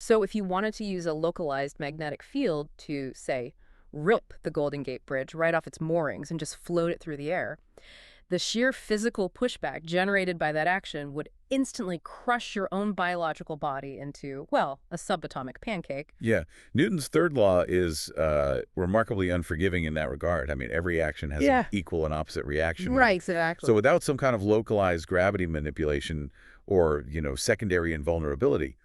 So if you wanted to use a localized magnetic field to, say, rip the Golden Gate Bridge right off its moorings and just float it through the air, the sheer physical pushback generated by that action would instantly crush your own biological body into, well, a subatomic pancake. Yeah. Newton's third law is remarkably unforgiving in that regard. I mean, every action has an Yeah. equal and opposite reaction, right? Right, So exactly. without some kind of localized gravity manipulation or, secondary invulnerability,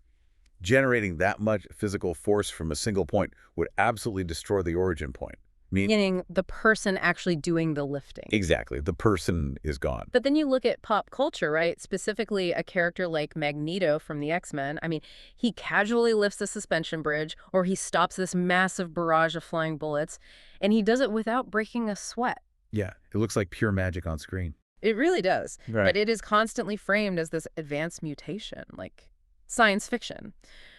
generating that much physical force from a single point would absolutely destroy the origin point. I mean, Meaning the person actually doing the lifting. exactly. The person is gone. But then you look at pop culture, right? Specifically a character like Magneto from the X-Men. I mean, he casually lifts a suspension bridge or he stops this massive barrage of flying bullets, and he does it without breaking a sweat. Yeah. It looks like pure magic on screen. It really does. Right. But it is constantly framed as this advanced mutation, like science fiction.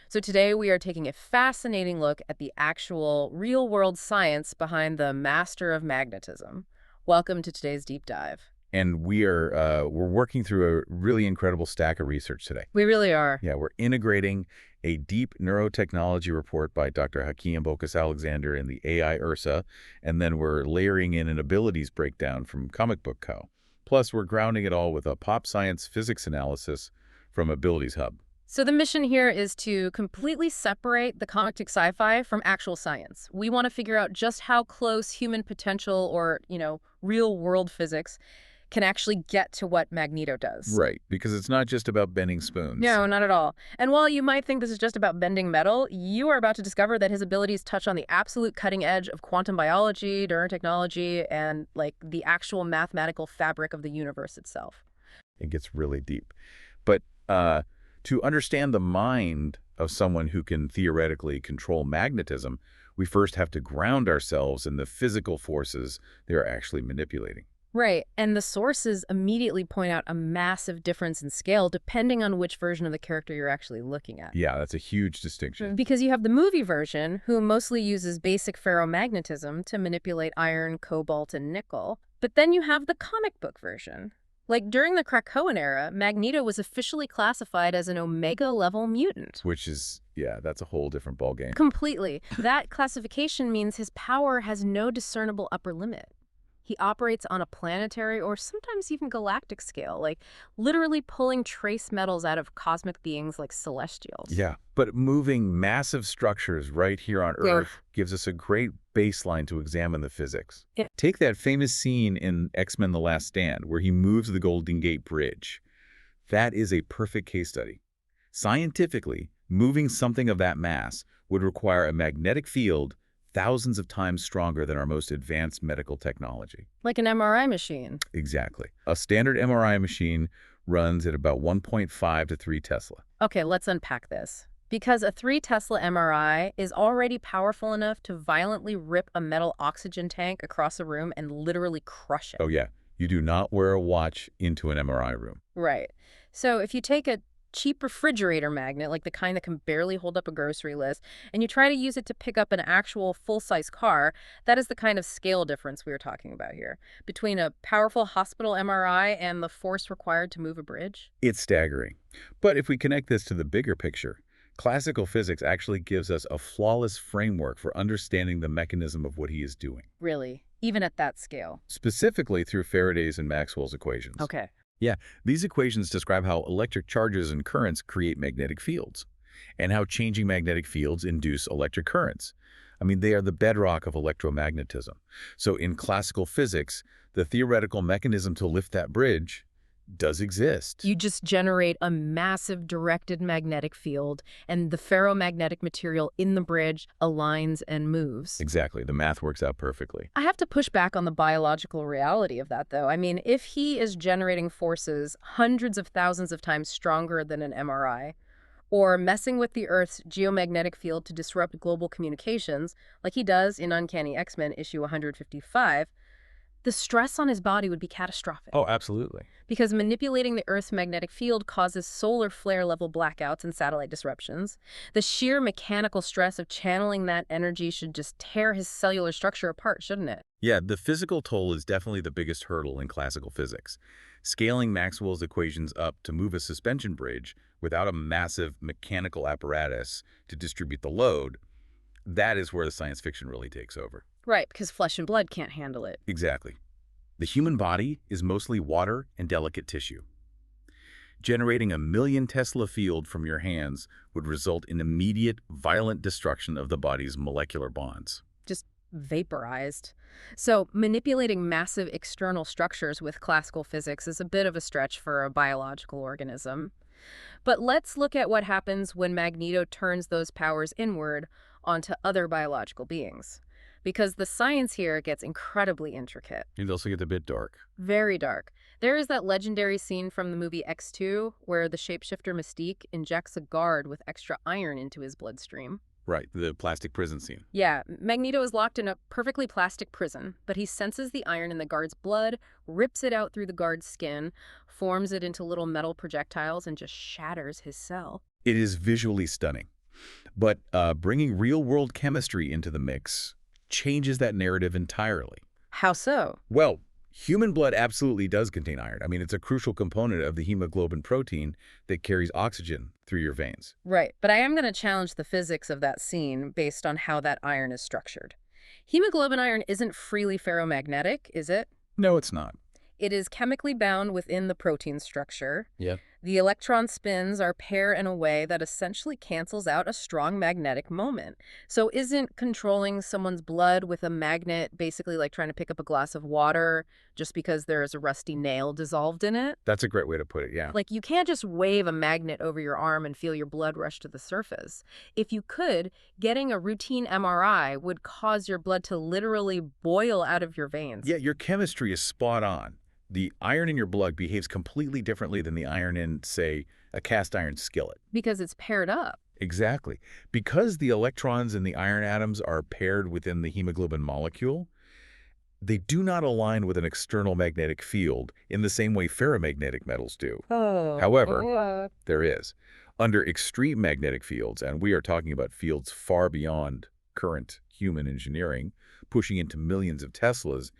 So today we are taking a fascinating look at the actual real-world science behind the master of magnetism. Welcome to today's deep dive. And we're working through a really incredible stack of research today. We really are. Yeah, we're integrating a deep neurotechnology report by Dr. Hakeem Bokus-Alexander in the AI Ursa, and then we're layering in an abilities breakdown from Comic Book Co. Plus, we're grounding it all with a pop science physics analysis from Abilities Hub. So the mission here is to completely separate the comic sci-fi from actual science. We want to figure out just how close human potential or, real-world physics can actually get to what Magneto does. Right, because it's not just about bending spoons. No, not at all. And while you might think this is just about bending metal, you are about to discover that his abilities touch on the absolute cutting edge of quantum biology, neurotechnology, and, the actual mathematical fabric of the universe itself. It gets really deep. But to understand the mind of someone who can theoretically control magnetism, we first have to ground ourselves in the physical forces they're actually manipulating. Right, and the sources immediately point out a massive difference in scale depending on which version of the character you're actually looking at. Yeah, that's a huge distinction. Because you have the movie version, who mostly uses basic ferromagnetism to manipulate iron, cobalt, and nickel. But then you have the comic book version. Like during the Krakoan era, Magneto was officially classified as an Omega-level mutant. Which is, yeah, that's a whole different ballgame. Completely. That classification means his power has no discernible upper limit. He operates on a planetary or sometimes even galactic scale, like literally pulling trace metals out of cosmic beings like celestials. Yeah, but moving massive structures right here on Earth gives us a great baseline to examine the physics. Yeah. Take that famous scene in X-Men The Last Stand where he moves the Golden Gate Bridge. That is a perfect case study. Scientifically, moving something of that mass would require a magnetic field thousands of times stronger than our most advanced medical technology. Like an MRI machine. Exactly. A standard MRI machine runs at about 1.5 to 3 Tesla. Okay, let's unpack this. Because a 3 Tesla MRI is already powerful enough to violently rip a metal oxygen tank across a room and literally crush it. Oh yeah, you do not wear a watch into an MRI room. Right. So if you take a cheap refrigerator magnet, like the kind that can barely hold up a grocery list, and you try to use it to pick up an actual full-size car, that is the kind of scale difference we were talking about here, between a powerful hospital MRI and the force required to move a bridge. It's staggering. But if we connect this to the bigger picture, classical physics actually gives us a flawless framework for understanding the mechanism of what he is doing. Really, even at that scale. Specifically through Faraday's and Maxwell's equations. Okay. Yeah, these equations describe how electric charges and currents create magnetic fields, and how changing magnetic fields induce electric currents. I mean, they are the bedrock of electromagnetism. So in classical physics, the theoretical mechanism to lift that bridge does exist. You just generate a massive directed magnetic field, and the ferromagnetic material in the bridge aligns and moves. Exactly. The math works out perfectly. I have to push back on the biological reality of that, though. I mean, if he is generating forces hundreds of thousands of times stronger than an MRI, or messing with the Earth's geomagnetic field to disrupt global communications, like he does in Uncanny X-Men issue 155, the stress on his body would be catastrophic. Oh, absolutely. Because manipulating the Earth's magnetic field causes solar flare-level blackouts and satellite disruptions. The sheer mechanical stress of channeling that energy should just tear his cellular structure apart, shouldn't it? Yeah, the physical toll is definitely the biggest hurdle in classical physics. Scaling Maxwell's equations up to move a suspension bridge without a massive mechanical apparatus to distribute the load, that is where the science fiction really takes over. Right, because flesh and blood can't handle it. Exactly. The human body is mostly water and delicate tissue. Generating a million Tesla field from your hands would result in immediate, violent destruction of the body's molecular bonds. Just vaporized. So manipulating massive external structures with classical physics is a bit of a stretch for a biological organism. But let's look at what happens when Magneto turns those powers inward onto other biological beings. Because the science here gets incredibly intricate. It also gets a bit dark. Very dark. There is that legendary scene from the movie X2 where the shapeshifter Mystique injects a guard with extra iron into his bloodstream. Right, the plastic prison scene. Yeah, Magneto is locked in a perfectly plastic prison, but he senses the iron in the guard's blood, rips it out through the guard's skin, forms it into little metal projectiles, and just shatters his cell. It is visually stunning. But bringing real-world chemistry into the mix changes that narrative entirely. How so? Well, human blood absolutely does contain iron. I mean, it's a crucial component of the hemoglobin protein that carries oxygen through your veins. Right, but I am going to challenge the physics of that scene based on how that iron is structured. Hemoglobin iron isn't freely ferromagnetic, is it? No, it's not. It is chemically bound within the protein structure. Yeah. The electron spins are paired in a way that essentially cancels out a strong magnetic moment. So isn't controlling someone's blood with a magnet basically like trying to pick up a glass of water just because there is a rusty nail dissolved in it? That's a great way to put it, yeah. Like, you can't just wave a magnet over your arm and feel your blood rush to the surface. If you could, getting a routine MRI would cause your blood to literally boil out of your veins. Yeah, your chemistry is spot on. The iron in your blood behaves completely differently than the iron in, say, a cast iron skillet. Because it's paired up. Exactly. Because the electrons in the iron atoms are paired within the hemoglobin molecule, they do not align with an external magnetic field in the same way ferromagnetic metals do. However, there is. Under extreme magnetic fields, and we are talking about fields far beyond current human engineering, pushing into millions of Teslas,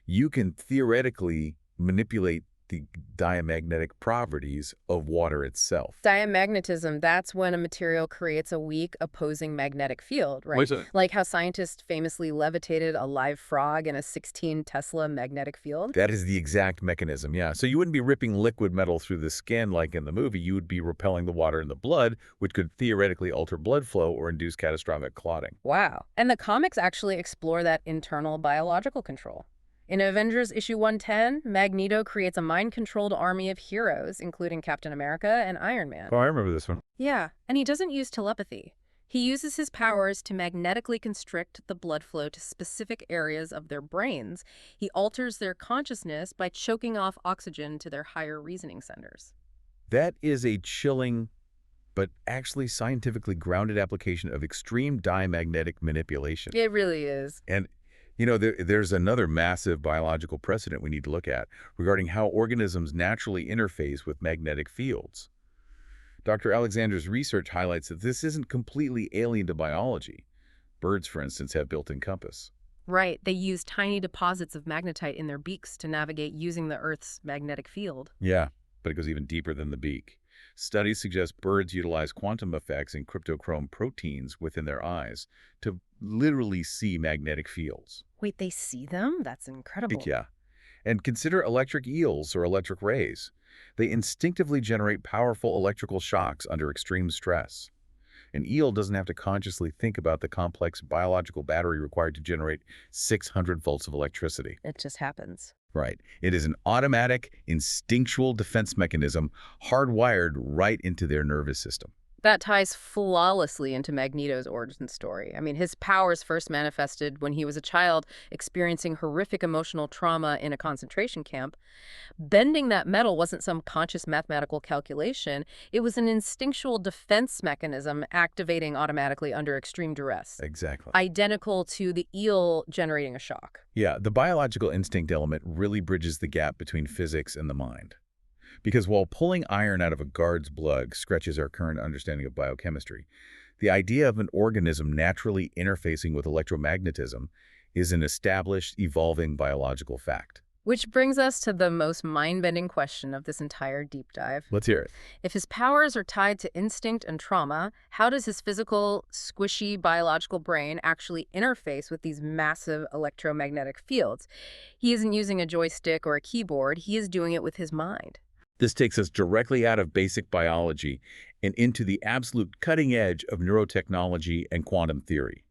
you can theoretically manipulate the diamagnetic properties of water itself. Diamagnetism, that's when a material creates a weak opposing magnetic field, right? Wait a- Like how scientists famously levitated a live frog in a 16 Tesla magnetic field. That is the exact mechanism, yeah. So you wouldn't be ripping liquid metal through the skin like in the movie. You would be repelling the water in the blood, which could theoretically alter blood flow or induce catastrophic clotting. Wow. And the comics actually explore that internal biological control. In Avengers issue 110, Magneto creates a mind-controlled army of heroes, including Captain America and Iron Man. Oh, I remember this one. Yeah, and he doesn't use telepathy. He uses his powers to magnetically constrict the blood flow to specific areas of their brains. He alters their consciousness by choking off oxygen to their higher reasoning centers. That is a chilling, but actually scientifically grounded application of extreme diamagnetic manipulation. It really is. And you know, there's another massive biological precedent we need to look at regarding how organisms naturally interface with magnetic fields. Dr. Alexander's research highlights that this isn't completely alien to biology. Birds, for instance, have built-in compass. Right, they use tiny deposits of magnetite in their beaks to navigate using the Earth's magnetic field. Yeah, but it goes even deeper than the beak. Studies suggest birds utilize quantum effects and cryptochrome proteins within their eyes to literally see magnetic fields. Wait, they see them? That's incredible. Yeah. And consider electric eels or electric rays. They instinctively generate powerful electrical shocks under extreme stress. An eel doesn't have to consciously think about the complex biological battery required to generate 600 volts of electricity. It just happens. Right. It is an automatic, instinctual defense mechanism hardwired right into their nervous system. That ties flawlessly into Magneto's origin story. I mean, his powers first manifested when he was a child experiencing horrific emotional trauma in a concentration camp. Bending that metal wasn't some conscious mathematical calculation, it was an instinctual defense mechanism activating automatically under extreme duress, Exactly. identical to the eel generating a shock. Yeah, the biological instinct element really bridges the gap between physics and the mind. Because while pulling iron out of a guard's blood stretches our current understanding of biochemistry, the idea of an organism naturally interfacing with electromagnetism is an established, evolving biological fact. Which brings us to the most mind-bending question of this entire deep dive. Let's hear it. If his powers are tied to instinct and trauma, how does his physical, squishy biological brain actually interface with these massive electromagnetic fields? He isn't using a joystick or a keyboard, he is doing it with his mind. This takes us directly out of basic biology and into the absolute cutting edge of neurotechnology and quantum theory.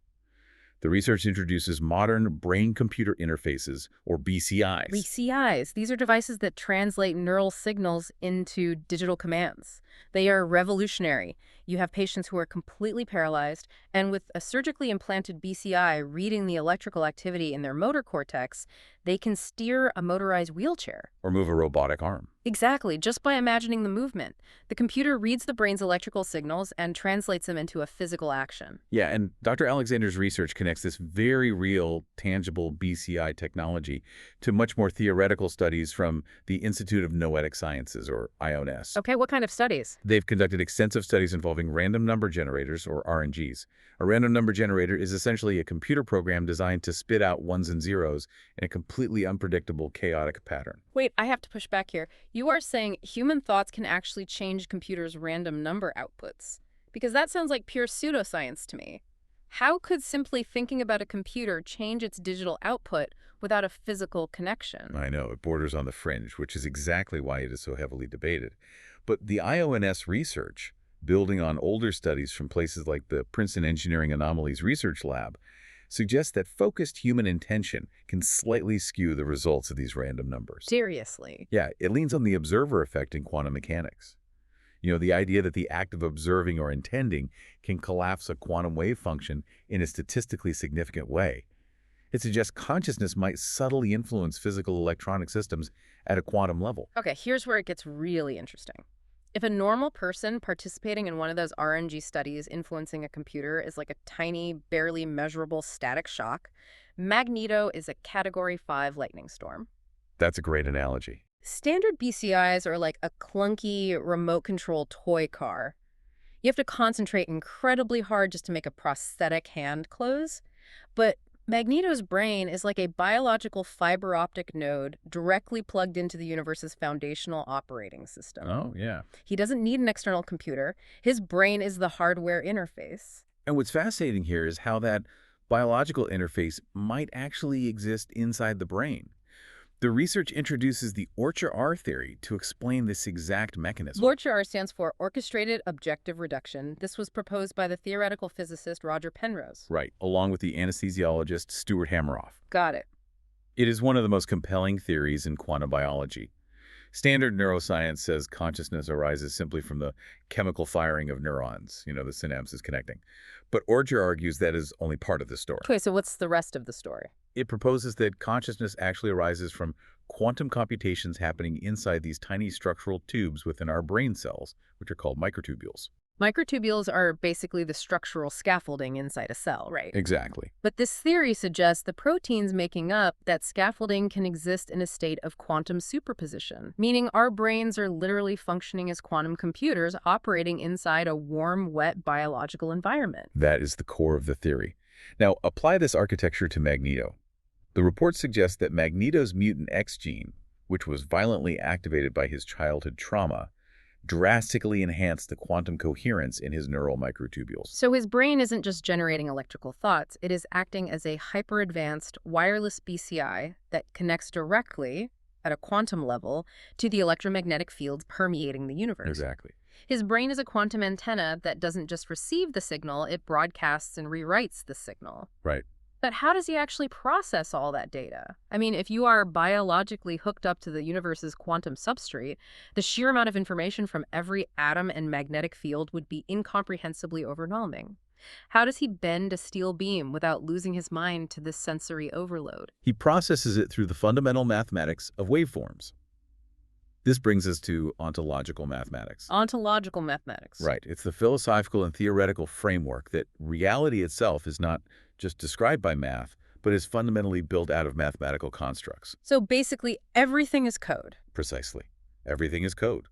The research introduces modern brain-computer interfaces, or BCIs. BCIs, these are devices that translate neural signals into digital commands. They are revolutionary. You have patients who are completely paralyzed, and with a surgically implanted BCI reading the electrical activity in their motor cortex, they can steer a motorized wheelchair. Or move a robotic arm. Exactly, just by imagining the movement. The computer reads the brain's electrical signals and translates them into a physical action. Yeah, and Dr. Alexander's research connects this very real, tangible BCI technology to much more theoretical studies from the Institute of Noetic Sciences, or IONS. Okay, what kind of studies? They've conducted extensive studies involving random number generators, or RNGs. A random number generator is essentially a computer program designed to spit out ones and zeros in a completely unpredictable, chaotic pattern. Wait, I have to push back here. You are saying human thoughts can actually change computers' random number outputs? Because that sounds like pure pseudoscience to me. How could simply thinking about a computer change its digital output without a physical connection? I know, it borders on the fringe, which is exactly why it is so heavily debated. But the IONS research, building on older studies from places like the Princeton Engineering Anomalies Research Lab, suggests that focused human intention can slightly skew the results of these random numbers. Seriously. Yeah, it leans on the observer effect in quantum mechanics. You know, the idea that the act of observing or intending can collapse a quantum wave function in a statistically significant way. It suggests consciousness might subtly influence physical electronic systems at a quantum level. Okay, here's where it gets really interesting. If a normal person participating in one of those RNG studies influencing a computer is like a tiny, barely measurable static shock, Magneto is a Category 5 lightning storm. That's a great analogy. Standard BCIs are like a clunky, remote-controlled toy car. You have to concentrate incredibly hard just to make a prosthetic hand close. But Magneto's brain is like a biological fiber optic node directly plugged into the universe's foundational operating system. Oh, yeah. He doesn't need an external computer. His brain is the hardware interface. And what's fascinating here is how that biological interface might actually exist inside the brain. The research introduces the ORCHA-R theory to explain this exact mechanism. ORCHA-R stands for Orchestrated Objective Reduction. This was proposed by the theoretical physicist Roger Penrose. Right, along with the anesthesiologist Stuart Hameroff. Got it. It is one of the most compelling theories in quantum biology. Standard neuroscience says consciousness arises simply from the chemical firing of neurons, the synapses connecting. But ORCHA argues that is only part of the story. Okay, so what's the rest of the story? It proposes that consciousness actually arises from quantum computations happening inside these tiny structural tubes within our brain cells, which are called microtubules. Microtubules are basically the structural scaffolding inside a cell, right? Exactly. But this theory suggests the proteins making up that scaffolding can exist in a state of quantum superposition, meaning our brains are literally functioning as quantum computers operating inside a warm, wet biological environment. That is the core of the theory. Now, apply this architecture to Magneto. The report suggests that Magneto's mutant X gene, which was violently activated by his childhood trauma, drastically enhanced the quantum coherence in his neural microtubules. So his brain isn't just generating electrical thoughts, it is acting as a hyper-advanced wireless BCI that connects directly, at a quantum level, to the electromagnetic fields permeating the universe. Exactly. His brain is a quantum antenna that doesn't just receive the signal, it broadcasts and rewrites the signal. Right. But how does he actually process all that data? I mean, if you are biologically hooked up to the universe's quantum substrate, the sheer amount of information from every atom and magnetic field would be incomprehensibly overwhelming. How does he bend a steel beam without losing his mind to this sensory overload? He processes it through the fundamental mathematics of waveforms. This brings us to ontological mathematics. Ontological mathematics. Right. It's the philosophical and theoretical framework that reality itself is not just described by math, but is fundamentally built out of mathematical constructs. So basically, everything is code. Precisely. Everything is code.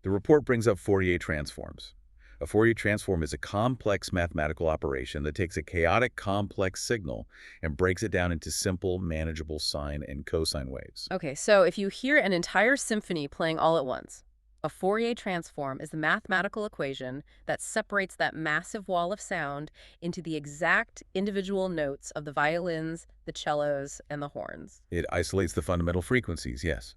The report brings up Fourier transforms. A Fourier transform is a complex mathematical operation that takes a chaotic, complex signal and breaks it down into simple, manageable sine and cosine waves. Okay, so if you hear an entire symphony playing all at once, a Fourier transform is the mathematical equation that separates that massive wall of sound into the exact individual notes of the violins, the cellos, and the horns. It isolates the fundamental frequencies, yes.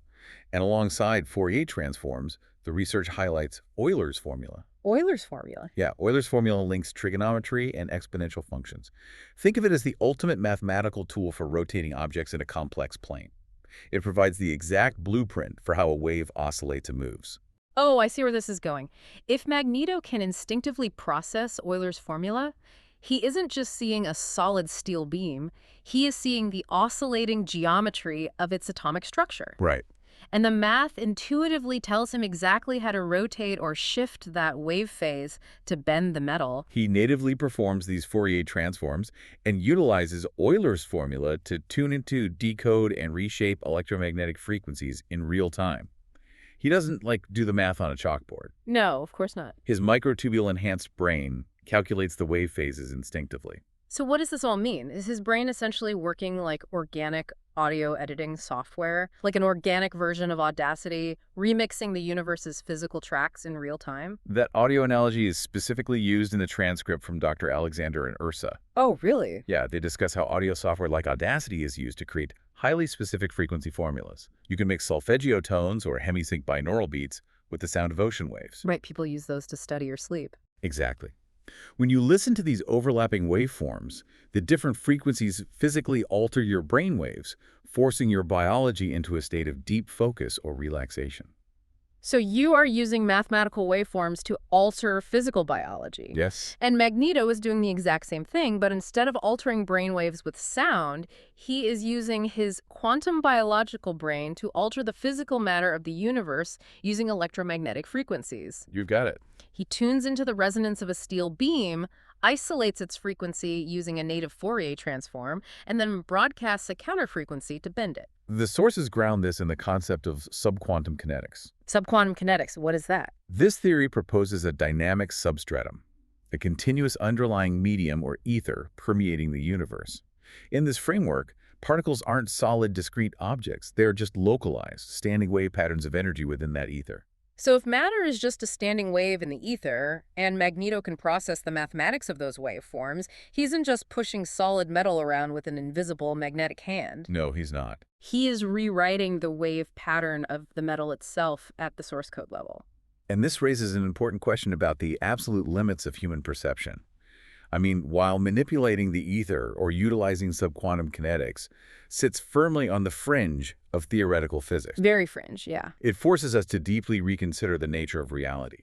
And alongside Fourier transforms, the research highlights Euler's formula. Euler's formula. Yeah, Euler's formula links trigonometry and exponential functions. Think of it as the ultimate mathematical tool for rotating objects in a complex plane. It provides the exact blueprint for how a wave oscillates and moves. Oh, I see where this is going. If Magneto can instinctively process Euler's formula, he isn't just seeing a solid steel beam, he is seeing the oscillating geometry of its atomic structure. Right. And the math intuitively tells him exactly how to rotate or shift that wave phase to bend the metal. He natively performs these Fourier transforms and utilizes Euler's formula to tune into, decode, and reshape electromagnetic frequencies in real time. He doesn't, do the math on a chalkboard. No, of course not. His microtubule-enhanced brain calculates the wave phases instinctively. So what does this all mean? Is his brain essentially working like organic audio editing software, like an organic version of Audacity, remixing the universe's physical tracks in real time? That audio analogy is specifically used in the transcript from Dr. Alexander and Ursa. Oh, really? Yeah, they discuss how audio software like Audacity is used to create highly specific frequency formulas. You can mix solfeggio tones or hemisync binaural beats with the sound of ocean waves. Right, people use those to study or sleep. Exactly. When you listen to these overlapping waveforms, the different frequencies physically alter your brain waves, forcing your biology into a state of deep focus or relaxation. So you are using mathematical waveforms to alter physical biology. Yes. And Magneto is doing the exact same thing, but instead of altering brainwaves with sound, he is using his quantum biological brain to alter the physical matter of the universe using electromagnetic frequencies. You've got it. He tunes into the resonance of a steel beam, isolates its frequency using a native Fourier transform, and then broadcasts a counterfrequency to bend it. The sources ground this in the concept of subquantum kinetics. Subquantum kinetics, what is that? This theory proposes a dynamic substratum, a continuous underlying medium or ether permeating the universe. In this framework, particles aren't solid, discrete objects. They're just localized, standing wave patterns of energy within that ether. So if matter is just a standing wave in the ether, and Magneto can process the mathematics of those waveforms, he isn't just pushing solid metal around with an invisible magnetic hand. No, he's not. He is rewriting the wave pattern of the metal itself at the source code level. And this raises an important question about the absolute limits of human perception. I mean, while manipulating the ether or utilizing subquantum kinetics sits firmly on the fringe of theoretical physics. Very fringe, yeah. It forces us to deeply reconsider the nature of reality.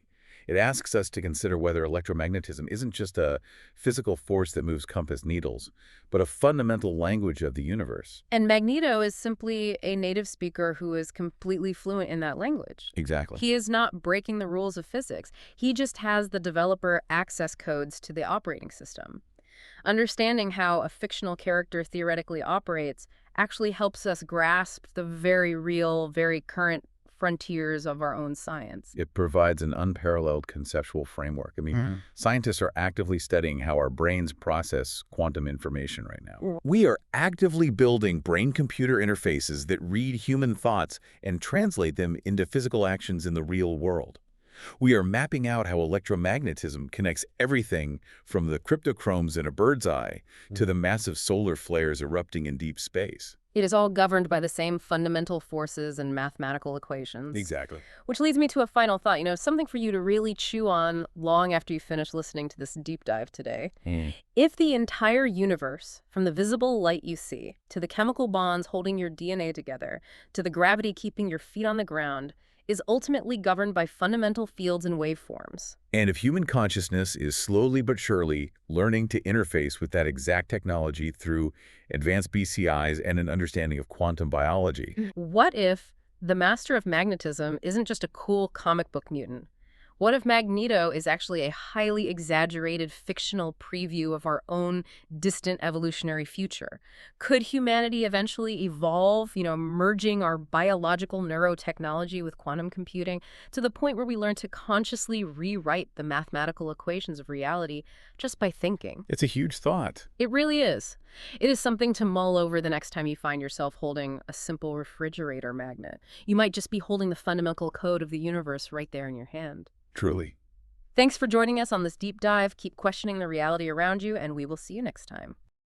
It asks us to consider whether electromagnetism isn't just a physical force that moves compass needles, but a fundamental language of the universe. And Magneto is simply a native speaker who is completely fluent in that language. Exactly. He is not breaking the rules of physics. He just has the developer access codes to the operating system. Understanding how a fictional character theoretically operates actually helps us grasp the very real, very current frontiers of our own science. It provides an unparalleled conceptual framework. I mean, scientists are actively studying how our brains process quantum information right now. We are actively building brain-computer interfaces that read human thoughts and translate them into physical actions in the real world. We are mapping out how electromagnetism connects everything from the cryptochromes in a bird's eye to the massive solar flares erupting in deep space. It is all governed by the same fundamental forces and mathematical equations. Exactly. Which leads me to a final thought, something for you to really chew on long after you finish listening to this deep dive today. If the entire universe, from the visible light you see, to the chemical bonds holding your DNA together, to the gravity keeping your feet on the ground, is ultimately governed by fundamental fields and waveforms. And if human consciousness is slowly but surely learning to interface with that exact technology through advanced BCIs and an understanding of quantum biology. What if the master of magnetism isn't just a cool comic book mutant? What if Magneto is actually a highly exaggerated fictional preview of our own distant evolutionary future? Could humanity eventually evolve, merging our biological neurotechnology with quantum computing to the point where we learn to consciously rewrite the mathematical equations of reality just by thinking? It's a huge thought. It really is. It is something to mull over the next time you find yourself holding a simple refrigerator magnet. You might just be holding the fundamental code of the universe right there in your hand. Truly. Thanks for joining us on this deep dive. Keep questioning the reality around you, and we will see you next time.